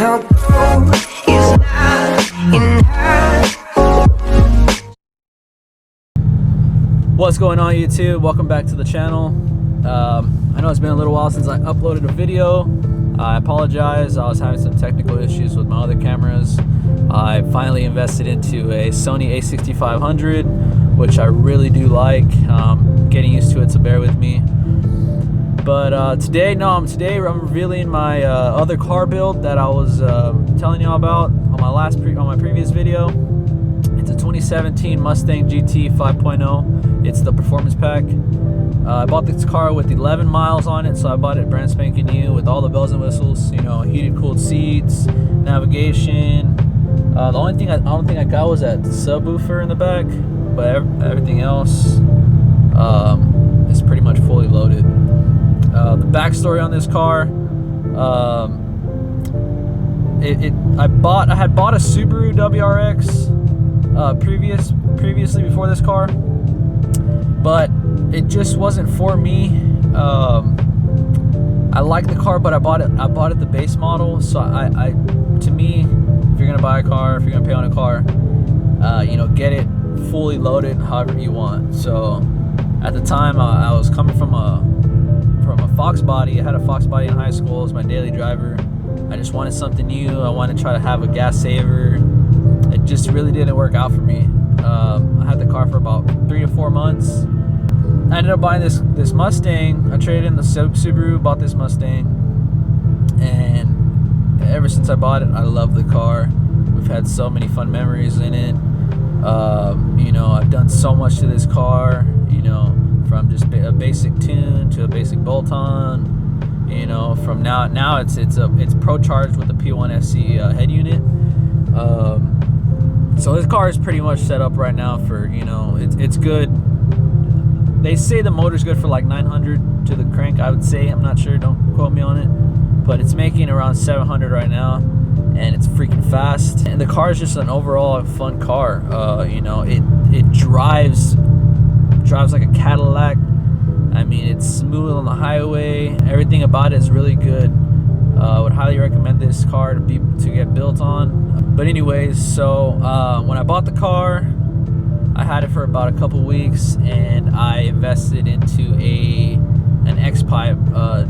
your goal is not enough. What's going on, YouTube? Welcome back to the channel. I know it's been a little while since I uploaded a video. I apologize. I was having some technical issues with my other cameras. I finally invested into a Sony a6500, which I really do like. Getting used to it, so bear with me. But today I'm revealing my other car build that I was telling y'all about on my previous video. It's a 2017 Mustang GT 5.0. It's the performance pack. I bought this car with 11 miles on it, so I bought it brand spanking new with all the bells and whistles. You know, heated, cooled seats, navigation. The only thing I don't think I got was that subwoofer in the back, but everything else is pretty much fully loaded. The backstory on this car, I had bought a Subaru WRX previously before this car, but it just wasn't for me. I like the car, but I bought it the base model. So to me, if you're gonna buy a car, if you're gonna pay on a car, you know, get it fully loaded however you want. So at the time, I was coming from a Foxbody. I had a Foxbody in high school as my daily driver. I just wanted something new. I wanted to try to have a gas saver. It just really didn't work out for me. I had the car for about 3 to 4 months. I ended up buying this Mustang. I traded in the Subaru, bought this Mustang, and ever since I bought it, I love the car. We've had so many fun memories in it. You know, I've done so much to this car. You know, from just a basic tune to a basic bolt-on. You know, from now it's pro charged with the P1 SC head unit. So this car is pretty much set up right now for, you know, it's good. They say the motor's good for like 900 to the crank, I would say. I'm not sure, don't quote me on it. But it's making around 700 right now, and it's freaking fast. And the car is just an overall fun car. You know, it drives like a Cadillac. I mean, it's smooth on the highway. Everything about it is really good. I would highly recommend this car to get built on. But anyways, so when I bought the car, I had it for about a couple weeks, and I invested into an X-pipe.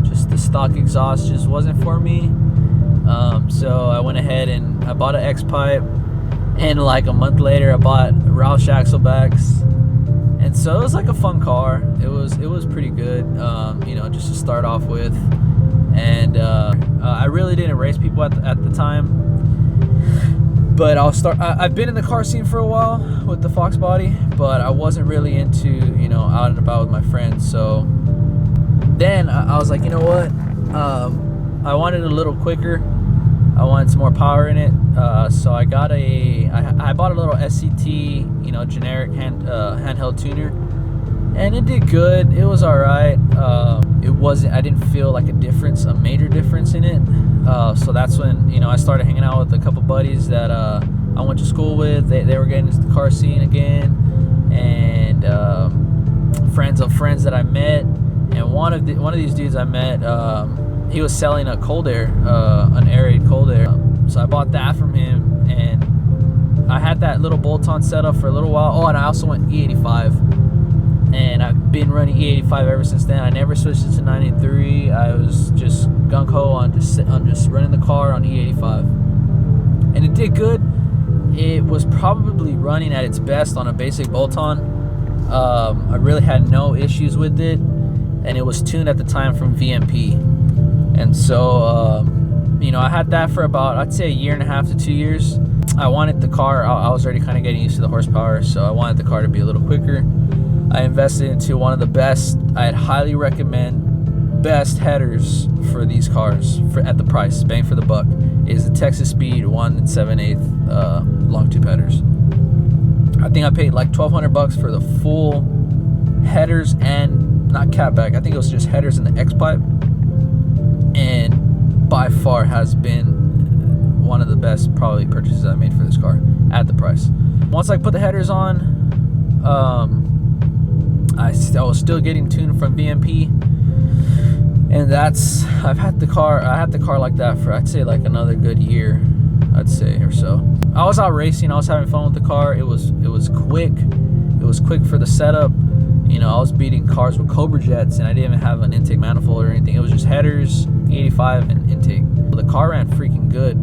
Just the stock exhaust just wasn't for me. So I went ahead and I bought an X-pipe, and like a month later, I bought Roush axlebacks. And so it was like a fun car. It was pretty good, you know, just to start off with. And I really didn't race people at the time. But I've been in the car scene for a while with the Foxbody, but I wasn't really into, you know, out and about with my friends. So then I was like, you know what? I wanted a little quicker. I wanted some more power in it. So I got I bought a little SCT, you know, generic handheld tuner, and it did good. It was all right. I didn't feel like a major difference in it. So that's when, you know, I started hanging out with a couple buddies that I went to school with. They were getting into the car scene again, and friends of friends that I met. And one of these dudes I met, he was selling a cold air, an aerated cold air. So I bought that from him, and I had that little bolt-on setup for a little while. Oh, and I also went E85, and I've been running E85 ever since then. I never switched it to 983. I was just gung-ho on just running the car on E85, and it did good. It was probably running at its best on a basic bolt-on. I really had no issues with it, and it was tuned at the time from VMP. And so you know, I had that for about, I'd say, 1.5 to 2 years. I wanted the car, I was already kind of getting used to the horsepower, so I wanted the car to be a little quicker. I invested into one of the best, I'd highly recommend, best headers for these cars at the price, bang for the buck, is the Texas Speed 1 7/8 long tube headers. I think I paid like $1,200 for the full headers and not catback. I think it was just headers and the X-pipe, and by far has been one of the best probably purchases I made for this car at the price. Once I put the headers on, I was still getting tuned from VMP. And that's, I had the car like that for, I'd say, like another good year, I'd say, or so. I was out racing, I was having fun with the car. It was quick. It was quick for the setup. You know, I was beating cars with Cobra Jets, and I didn't even have an intake manifold or anything. It was just headers, 85, and intake. The car ran freaking good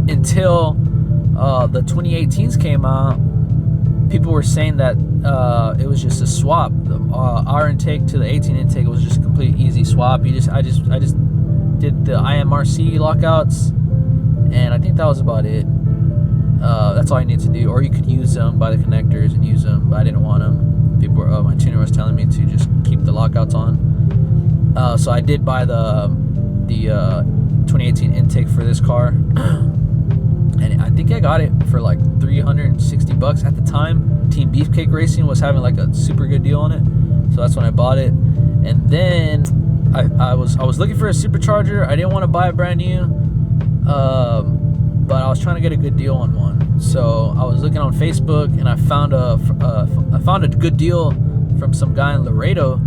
until the 2018s came out. People were saying that it was just a swap. Our intake to the 18 intake was just a complete easy swap. I just did the IMRC lockouts, and I think that was about it. That's all you need to do. Or you could use them by the connectors and use them, but I didn't want them. People were, my tuner was telling me to just keep the lockouts on. So I did buy the 2018 intake for this car. And I think I got it for like $360 at the time. Team Beefcake Racing was having like a super good deal on it, so that's when I bought it. And then I was looking for a supercharger. I didn't want to buy it brand new, but I was trying to get a good deal on one. So I was looking on Facebook, and I found a good deal from some guy in Laredo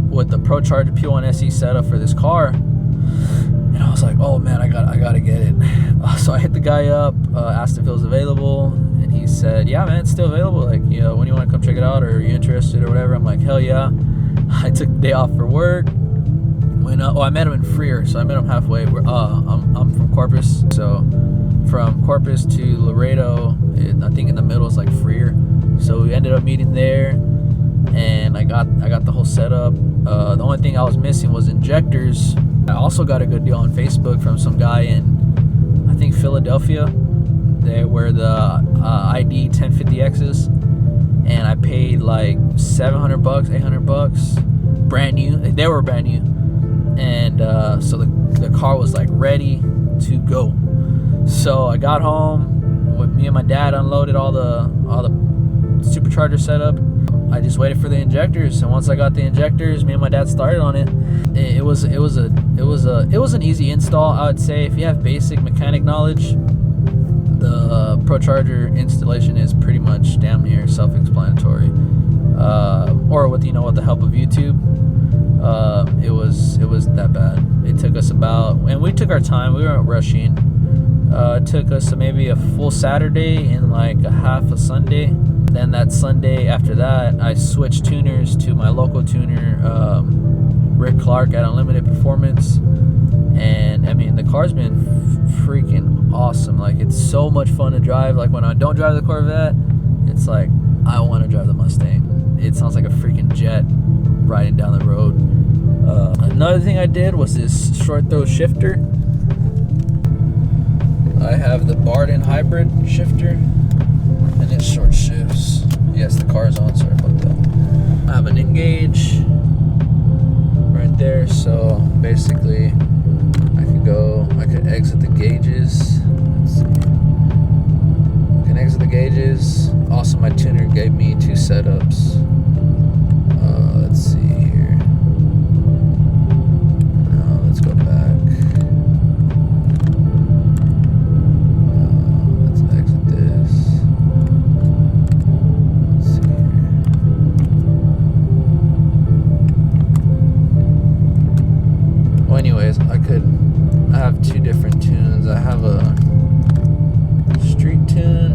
with the ProCharger P1 SE setup for this car. And I was like, oh man, I gotta get it. So I hit the guy up, asked if it was available, and he said, yeah man, it's still available. Like, you know, when you want to come check it out, or are you interested or whatever? I'm like, hell yeah. I took the day off for work. I met him in Freer, so I met him halfway. I'm from Corpus, so from Corpus to Laredo, I think in the middle is like Freer. So we ended up meeting there, and I got the whole setup. The only thing I was missing was injectors. I also got a good deal on Facebook from some guy in, I think, Philadelphia. They were the ID 1050Xs, and I paid like $700, $800, brand new. They were brand new, and so the car was like ready to go. So I got home with me and my dad, unloaded all the supercharger setup. I just waited for the injectors, and once I got the injectors, me and my dad started on it. It was an easy install, I would say. If you have basic mechanic knowledge, the ProCharger installation is pretty much damn near self-explanatory. Or with the help of YouTube, it wasn't that bad. It took us and we took our time. We weren't rushing. It took us maybe a full Saturday and like a half a Sunday. Then that Sunday after that, I switched tuners to my local tuner, Rick Clark at Unlimited Performance. And I mean, the car's been freaking awesome. Like, it's so much fun to drive. Like, when I don't drive the Corvette, it's like I want to drive the Mustang. It sounds like a freaking jet riding down the road. Another thing I did was this short throw shifter. I have the Barden hybrid shifter, and it short shifts. Yes, the car is on, sorry about that. I have an engage right there, so basically I could exit the gauges. Let's see. I can exit the gauges. Also, my tuner gave me 2 setups. Let's see here. Now let's go back. Let's exit this. Let's see here. Well, anyways, I have 2 different tunes. I have a street tune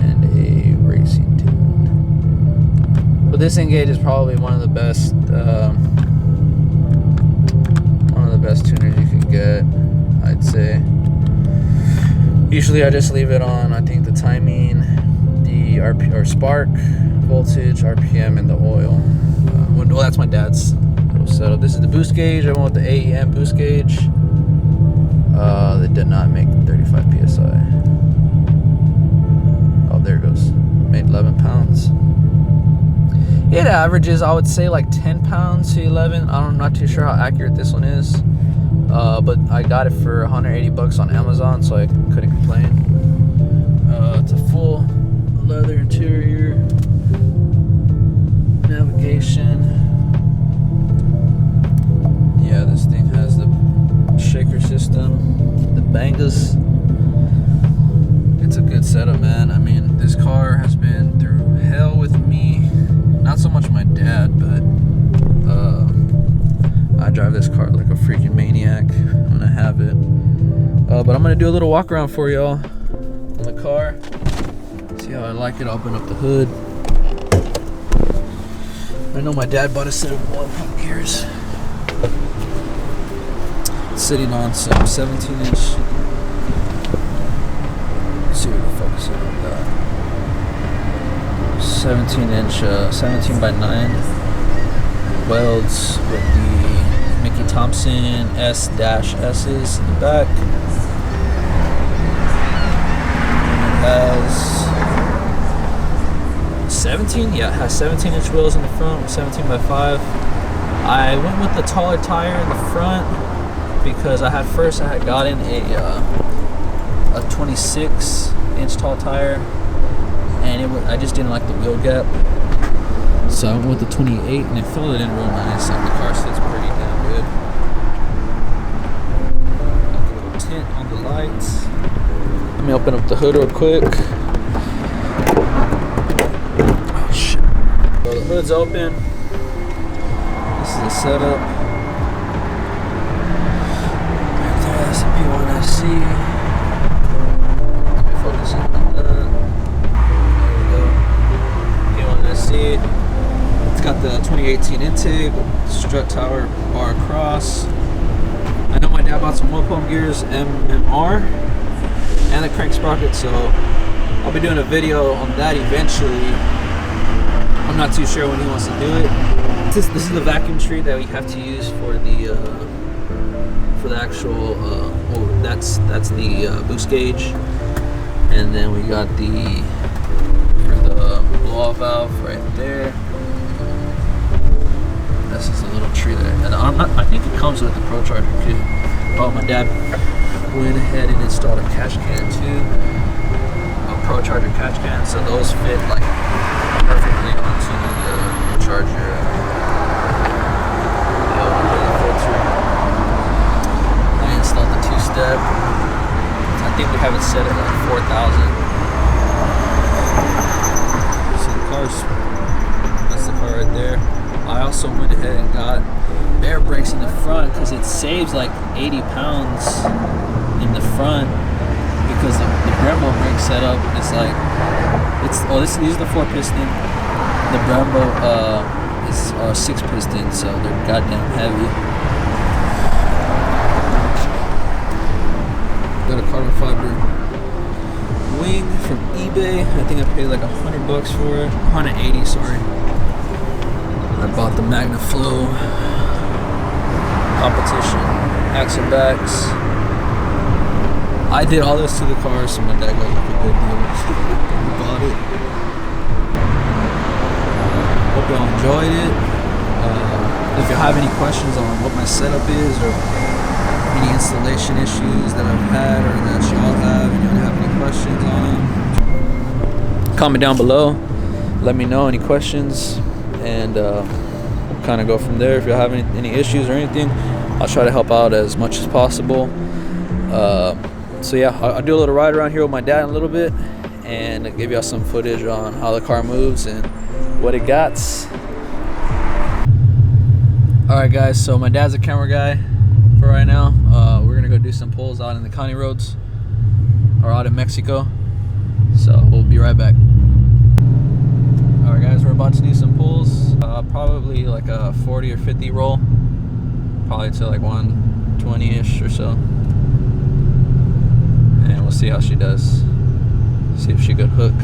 and a racing tune. But this Engage is probably one of the best tuners you can get, I'd say. Usually I just leave it on, I think, the timing, the spark, voltage, RPM, and the oil. Well, that's my dad's little setup. This is the boost gauge. I went with the AEM boost gauge. They did not make 35 PSI. Oh, there it goes. Made 11 pounds. It averages, I would say, like 10 pounds to 11. I'm not too sure how accurate this one is. But I got it for $180 on Amazon, so I couldn't complain. It's a full leather interior. Navigation. Yeah, this thing has the shaker system, the bangers. It's a good setup, man. I mean, this car has been through hell with me. Not so much my dad, but I drive this car like a freaking maniac when I have it. But I'm gonna do a little walk around for y'all on the car. See how I like it. I'll open up the hood. I know my dad bought a set of 1-pump gears. Sitting on some 17-inch. Let's see if we can focus in on that. 17-inch, 17 by 9 welds with the Mickey Thompson S-S's in the back. It has 17, yeah, it has 17-inch wheels in the front with 17 by 5. I went with the taller tire in the front because I had gotten a 26-inch tall tire, and I just didn't like the wheel gap, so I went with the 28, and it filled it in real nice. Like, the car sits pretty damn good. Got the little tint on the lights. Let me open up the hood real quick. Oh shit! So the hood's open. This is the setup. Right there, that's the P1SC. Focusing on that. There we go. P1SC. It's got the 2018 intake, strut tower bar across. I know my dad bought some 1-pump gears, MMR, and the crank sprocket, so I'll be doing a video on that eventually. I'm not too sure when he wants to do it. This is the vacuum tree that we have to use for the actual. That's the boost gauge, and then we got the blow-off valve right there. This is a little tree there, and I think it comes with the Pro Charger kit. Oh, my dad went ahead and installed a catch can too, a Pro Charger catch can, so those fit like perfectly onto the charger. I installed the 2-step. I think we have it set at like 4,000. So the that's the car right there. I also went ahead and got air brakes in the front because it saves like 80 pounds in the front, because the Brembo brake setup is like, these are the 4-piston. The Brembo is 6-piston, so they're goddamn heavy. Got a carbon fiber wing from eBay. I think I paid like $100 for it. 180, sorry. I bought the MagnaFlow competition axle backs. I did all this to the car, so my dad got like a good deal. We bought it. Hope y'all enjoyed it. If you have any questions on what my setup is, or any installation issues that I've had or that y'all have, and you have any questions on them, comment down below. Let me know any questions, and we'll kind of go from there. If you have any issues or anything, I'll try to help out as much as possible. So yeah, I'll do a little ride around here with my dad in a little bit, and give y'all some footage on how the car moves and what it got. Alright guys, so my dad's a camera guy for right now. We're gonna go do some pulls out in the county roads, or out in Mexico, so we'll be right back. Alright guys, we're about to do some pulls, probably like a 40 or 50 roll, probably to like 120-ish or so, and we'll see how she does, see if she could hook.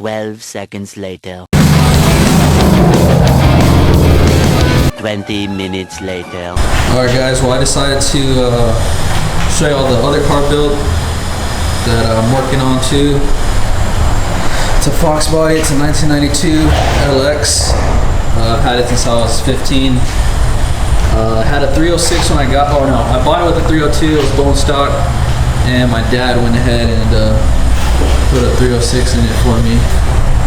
12 seconds later. 20 minutes later. Alright guys, well I decided to show you all the other car build that I'm working on too. It's a Foxbody, it's a 1992 LX. I've had it since I was 15. I had a 306 when I got, oh no, I bought it with a 302, it was bone stock, and my dad went ahead and put a 306 in it for me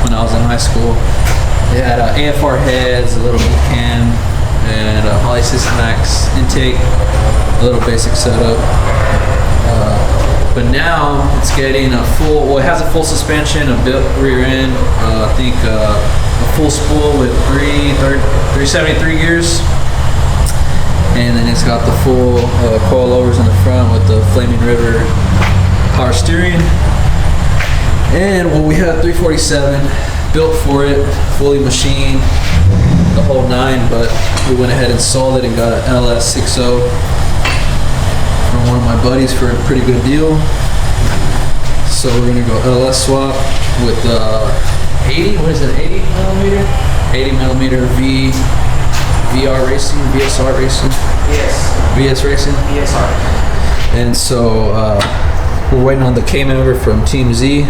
when I was in high school. It had AFR heads, a little cam, and a Holley System Max intake, a little basic setup. But now it's getting a full, well it has a full suspension, a built rear end, I think a full spool with 373 gears. And then it's got the full coilovers in the front with the Flaming River power steering. And well, we had a 347 built for it, fully machined, the whole nine, but we went ahead and sold it and got an LS60 from one of my buddies for a pretty good deal. So we're gonna go LS swap with 80, what is it, 80 millimeter? 80 millimeter VR racing, VSR racing? Yes. VS racing? VSR. And so we're waiting on the K member from Team Z,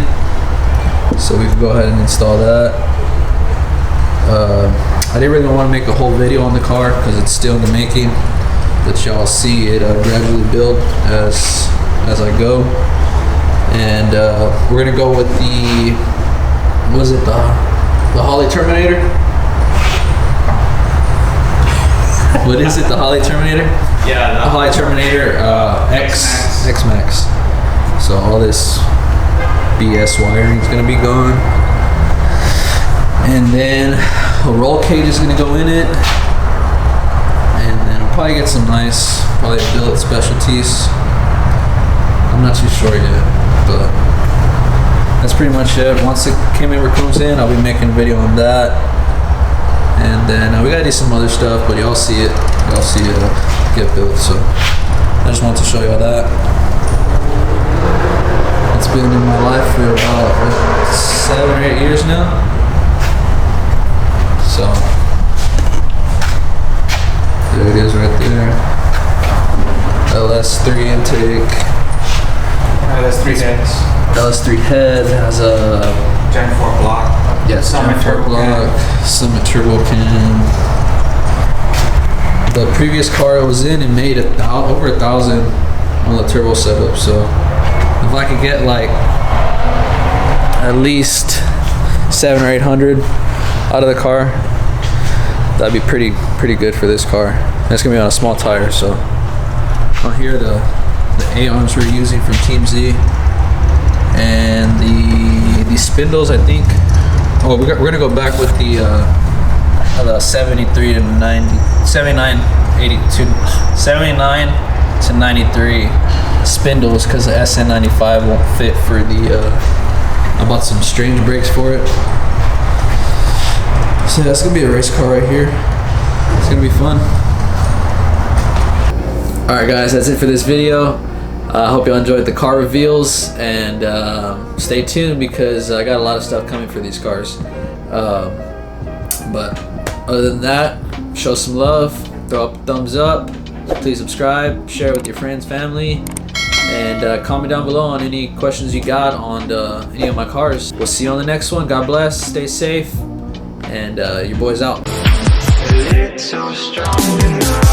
so we can go ahead and install that. I didn't really want to make a whole video on the car because it's still in the making, but y'all see it gradually build as I go. And we're gonna go with the, was it the Holley Terminator? What is it? The Holley Terminator? Yeah. The Holley Terminator X Max. So all this BS wiring is gonna be gone, and then a roll cage is gonna go in it, and then I'll probably get some nice, probably billet specialties. I'm not too sure yet, but that's pretty much it. Once the K-member comes in, I'll be making a video on that. And then we gotta do some other stuff, but y'all see it get built. So I just wanted to show y'all that. It's been in my life for about 7 or 8 years now. So there it is right there. LS3 intake. LS3 heads. LS3 head has a Gen 4 block. yes, Summit Gen 4 turbo block, Summit turbo can. The previous car I was in, it made over 1,000 on the turbo setup. So if I could get like at least 700 or 800 out of the car, that'd be pretty good for this car. And it's gonna be on a small tire. So on here the A-arms we're using from Team Z, and the spindles, I think. Oh, we're gonna go back with the 73 to 90, 79, 82, 79 to 93 spindles, because the SN95 won't fit for the. I bought some strange brakes for it. So that's gonna be a race car right here. It's gonna be fun. All right, guys, that's it for this video. I hope you enjoyed the car reveals, and stay tuned because I got a lot of stuff coming for these cars. But other than that, show some love, throw up a thumbs up, please subscribe, share with your friends, family, and comment down below on any questions you got on any of my cars. We'll see you on the next one. God bless, stay safe, and your boy's out. A little strong enough.